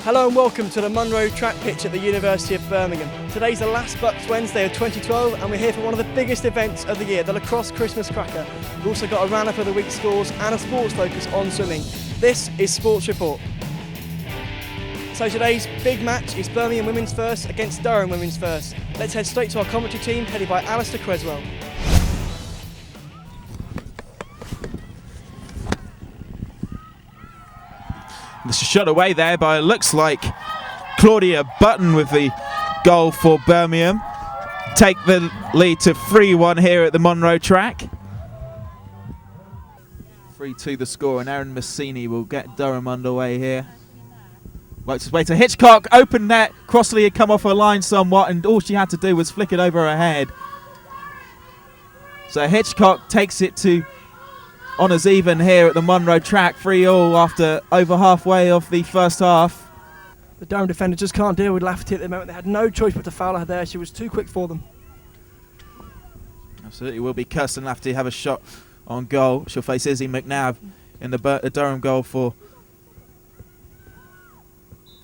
Hello and welcome to the Munro track pitch at the University of Birmingham. Today's the last BUCS Wednesday of 2012 and we're here for one of the biggest events of the year, the lacrosse Christmas cracker. We've also got a roundup of the week's scores and a sports focus on swimming. This is Sports Report. So today's big match is Birmingham Women's First against Durham Women's First. Let's head straight to our commentary team headed by Alistair Creswell. This is shot away there by, looks like, Claudia Button with the goal for Birmingham. Take the lead to 3-1 here at the Munro track. 3-2 the score, and Erin Massini will get Durham underway here. Works his way to Hitchcock, open net. Crossley had come off her line somewhat, and all she had to do was flick it over her head. So Hitchcock takes it to honours even here at the Munro track, 3-3 after over halfway of the first half. The Durham defender just can't deal with Lafferty at the moment. They had no choice but to foul her there. She was too quick for them. Absolutely will be Kirsten Lafferty have a shot on goal. She'll face Izzy McNabb in the Durham goal for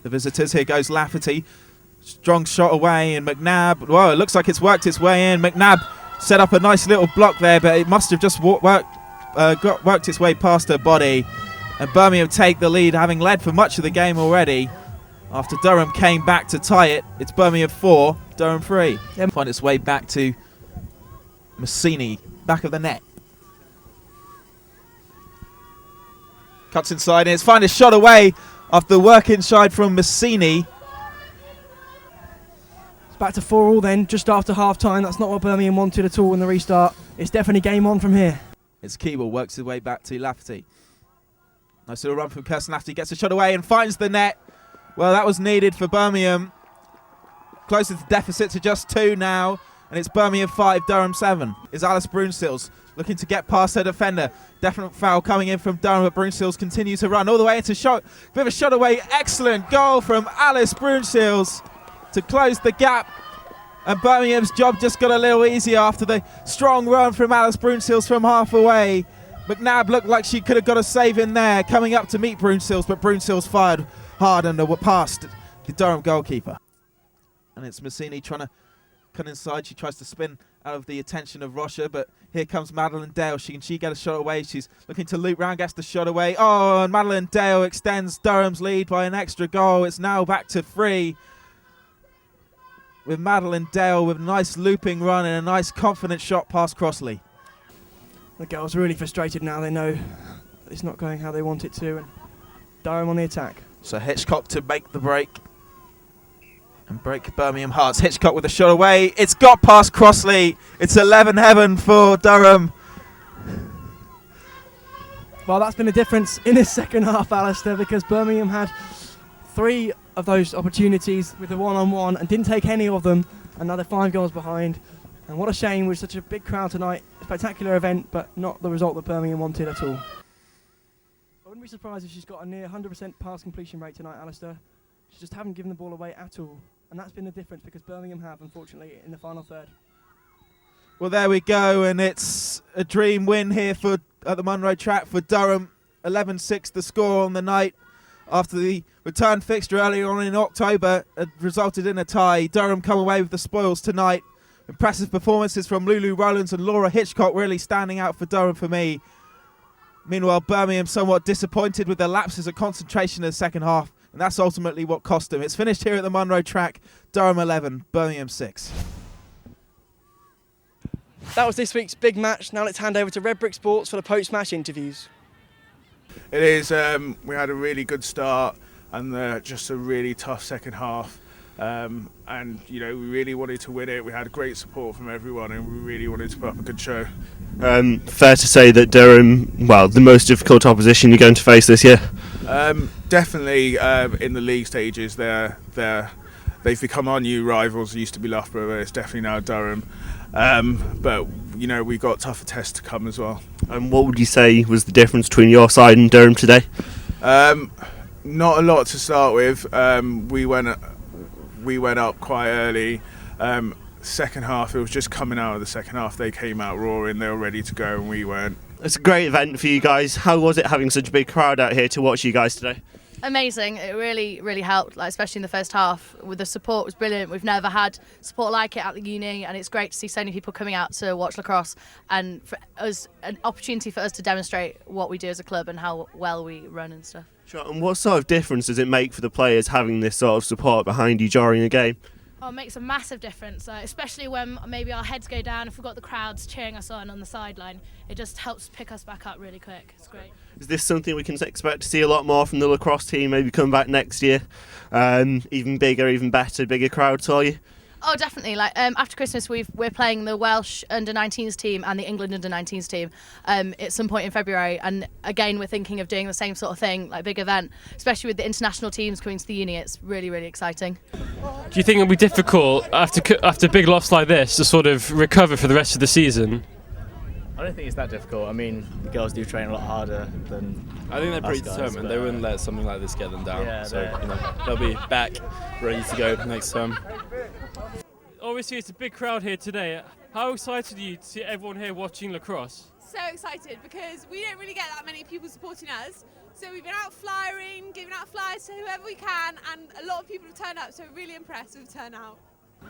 the visitors. Here goes Lafferty. Strong shot away, and McNabb, well, it looks like it's worked its way in. McNabb set up a nice little block there, but it must have just worked its way past her body, and Birmingham take the lead, having led for much of the game already. After Durham came back to tie it, it's Birmingham 4, Durham 3. Yep. Find its way back to Massini, back of the net. Cuts inside, and it's finally a shot away after the work inside from Massini. It's back to 4-4 then, just after half-time. That's not what Birmingham wanted at all in the restart. It's definitely game on from here. It's Keeble, works his way back to Lafferty. Nice little run from Kirsten Lafferty, gets a shot away and finds the net. Well, that was needed for Birmingham. Closes the deficit to just 2 now, and it's Birmingham 5, Durham 7. Is Alice Brunstills looking to get past her defender. Definite foul coming in from Durham, but Brunstills continues to run all the way into shot. Bit of a shot away, excellent goal from Alice Brunstills to close the gap. And Birmingham's job just got a little easier after the strong run from Alice Brunstills from half away. McNabb looked like she could have got a save in there, coming up to meet Brunstills, but Brunstills fired hard and past the Durham goalkeeper. And it's Massini trying to cut inside. She tries to spin out of the attention of Rocha, but here comes Madeline Dale. Can she get a shot away? She's looking to loop round, gets the shot away. Oh, and Madeline Dale extends Durham's lead by an extra goal. It's now back to 3. With Madeline Dale with a nice looping run and a nice confident shot past Crossley. The girls are really frustrated now. They know it's not going how they want it to, and Durham on the attack. So Hitchcock to make the break and break Birmingham hearts. Hitchcock with a shot away. It's got past Crossley. It's 11 heaven for Durham. Well, that's been the difference in this second half, Alistair, because Birmingham had 3 of those opportunities with the one-on-one and didn't take any of them, and now they're 5 goals behind. And what a shame, with such a big crowd tonight. Spectacular event, but not the result that Birmingham wanted at all. I wouldn't be surprised if she's got a near 100% pass completion rate tonight, Alistair. She just haven't given the ball away at all, and that's been the difference, because Birmingham have, unfortunately, in the final third. Well, there we go, and it's a dream win here at the Munro track for Durham. 11-6 the score on the night. After the return fixture earlier on in October had resulted in a tie, Durham come away with the spoils tonight. Impressive performances from Lulu Rowlands and Laura Hitchcock really standing out for Durham for me. Meanwhile, Birmingham somewhat disappointed with their lapses of concentration in the second half, and that's ultimately what cost them. It's finished here at the Munro track, Durham 11, Birmingham 6. That was this week's big match. Now let's hand over to Redbrick Sports for the post-match interviews. It is. We had a really good start and just a really tough second half. And we really wanted to win it. We had great support from everyone, and we really wanted to put up a good show. Fair to say that Durham, the most difficult opposition you're going to face this year? Definitely. In the league stages, they've become our new rivals. It used to be Loughborough, but it's definitely now Durham. But we've got tougher tests to come as well. And what would you say was the difference between your side and Durham today? Not a lot to start with. We went up quite early. Second half, it was just coming out of the second half. They came out roaring. They were ready to go, and we weren't. It's a great event for you guys. How was it having such a big crowd out here to watch you guys today? Amazing. It really helped, like, especially in the first half. With the support was brilliant. We've never had support like it at the uni, and it's great to see so many people coming out to watch lacrosse, and for us, an opportunity for us to demonstrate what we do as a club and how well we run and stuff. Sure. And what sort of difference does it make for the players having this sort of support behind you during a game? Oh, it makes a massive difference, especially when maybe our heads go down. If we've got the crowds cheering us on the sideline, it just helps pick us back up really quick. It's great. Is this something we can expect to see a lot more from the lacrosse team, maybe come back next year? Even bigger, even better, bigger crowds for you? Oh, definitely. Like after Christmas, we're playing the Welsh under-19s team and the England under-19s team at some point in February. And again, we're thinking of doing the same sort of thing, like big event, especially with the international teams coming to the uni. It's really exciting. Do you think it'll be difficult after big loss like this to sort of recover for the rest of the season? I don't think it's that difficult. I mean, the girls do train a lot harder than I think they're pretty us guys, determined. They wouldn't let something like this get them down. Yeah, So they'll be back, ready to go next term. Obviously, it's a big crowd here today. How excited are you to see everyone here watching lacrosse? So excited because we don't really get that many people supporting us. So we've been out flyering, giving out flyers to whoever we can, and a lot of people have turned up, so we're really impressed with the turnout.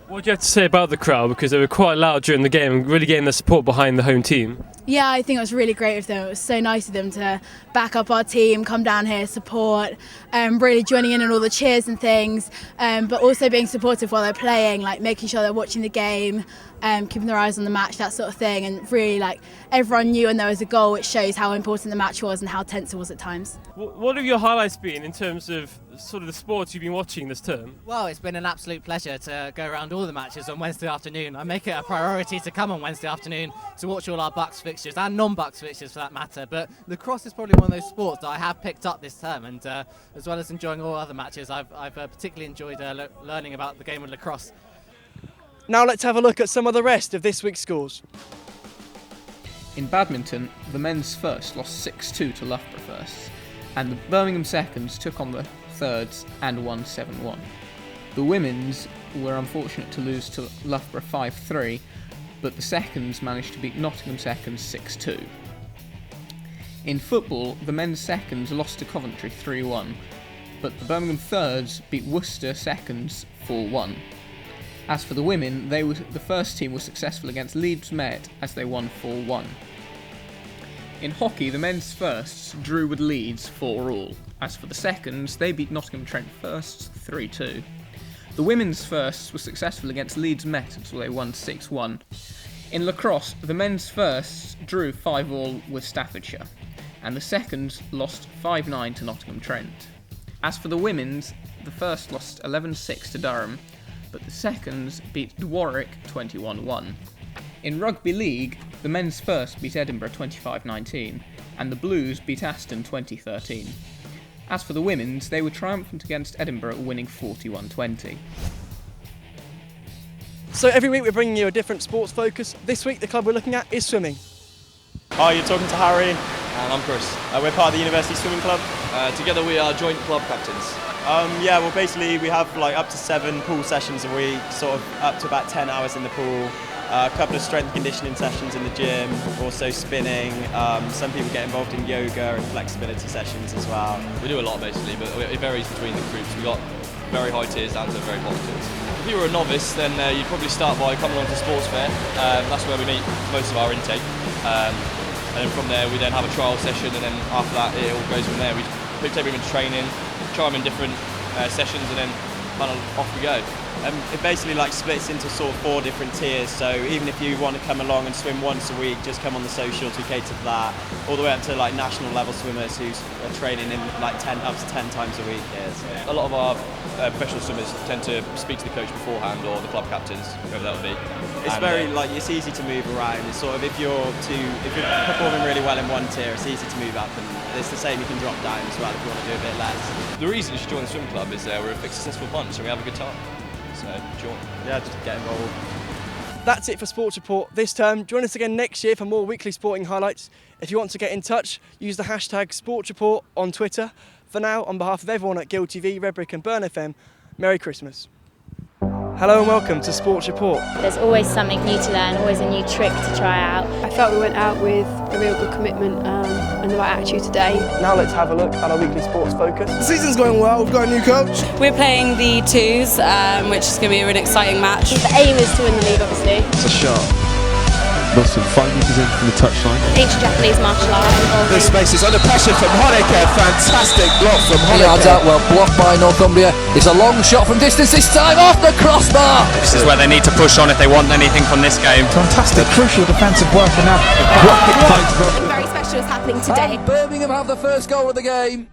What do you have to say about the crowd? Because they were quite loud during the game and really getting the support behind the home team. Yeah, I think it was really great of them. It was so nice of them to back up our team, come down here, support, really joining in on all the cheers and things, but also being supportive while they're playing, like making sure they're watching the game, keeping their eyes on the match, that sort of thing. And really, like, everyone knew when there was a goal, which shows how important the match was and how tense it was at times. What have your highlights been in terms of sort of the sports you've been watching this term? Well, it's been an absolute pleasure to go around all the matches on Wednesday afternoon. I make it a priority to come on Wednesday afternoon to watch all our BUCS fixtures and non-BUCS fixtures for that matter. But lacrosse is probably one of those sports that I have picked up this term, and as well as enjoying all other matches, I've particularly enjoyed learning about the game of lacrosse. Now let's have a look at some of the rest of this week's scores. In badminton, the men's first lost 6-2 to Loughborough firsts, and the Birmingham seconds took on the thirds and won 7-1. The women's were unfortunate to lose to Loughborough 5-3, but the seconds managed to beat Nottingham seconds 6-2. In football, the men's seconds lost to Coventry 3-1, but the Birmingham thirds beat Worcester seconds 4-1. As for the women, the first team was successful against Leeds Met as they won 4-1. In hockey, the men's firsts drew with Leeds 4-4. As for the seconds, they beat Nottingham Trent firsts 3-2. The women's firsts were successful against Leeds Met until they won 6-1. In lacrosse, the men's firsts drew 5-5 with Staffordshire, and the seconds lost 5-9 to Nottingham Trent. As for the women's, the first lost 11-6 to Durham, but the seconds beat Warwick 21-1. In rugby league, the men's first beat Edinburgh 25-19, and the Blues beat Aston 20-13. As for the women's, they were triumphant against Edinburgh, winning 41-20. So every week we're bringing you a different sports focus. This week the club we're looking at is swimming. Hi, you're talking to Harry. And I'm Chris. We're part of the University Swimming Club. Together we are joint club captains. Yeah, well basically we have like up to 7 pool sessions a week, sort of up to about 10 hours in the pool. A couple of strength conditioning sessions in the gym, also spinning. Some people get involved in yoga and flexibility sessions as well. We do a lot basically, but it varies between the groups. We've got very high tiers down to very bottom tiers. If you were a novice, then you'd probably start by coming along to sports fair. That's where we meet most of our intake. And then from there we then have a trial session, and then after that it all goes from there. We take them into training, try them in different sessions, and then kind of off we go. It basically like splits into sort of 4 different tiers, so even if you want to come along and swim once a week, just come on the socials, we cater for that, all the way up to like national level swimmers who are training in like 10 times a week here. So. A lot of our professional swimmers tend to speak to the coach beforehand, or the club captains, whoever that would be. It's very like it's easy to move around. It's sort of if you're performing really well in one tier, it's easy to move up, and it's the same. You can drop down as well if you want to do a bit less. The reason you should join the swim club is we're a successful bunch, and we have a good time. So join. Yeah, just get involved. That's it for Sports Report this term. Join us again next year for more weekly sporting highlights. If you want to get in touch, use the hashtag SportsReport on Twitter. For now, on behalf of everyone at Guild TV, Redbrick and BurnFM, Merry Christmas. Hello and welcome to Sports Report. There's always something new to learn, always a new trick to try out. I felt we went out with a real good commitment and the right attitude today. Now let's have a look at our weekly sports focus. The season's going well, we've got a new coach. We're playing the twos, which is going to be a really exciting match. The aim is to win the league, obviously. It's a shot. Wilson 5 metres in from the touchline. Ancient Japanese martial art. The space is under pressure from Honecker. Fantastic block from Honecker. Yards out, well blocked by Northumbria. It's a long shot from distance this time off the crossbar. This is where they need to push on if they want anything from this game. Fantastic, crucial defensive work and now. Something very special is happening today. And Birmingham have the first goal of the game.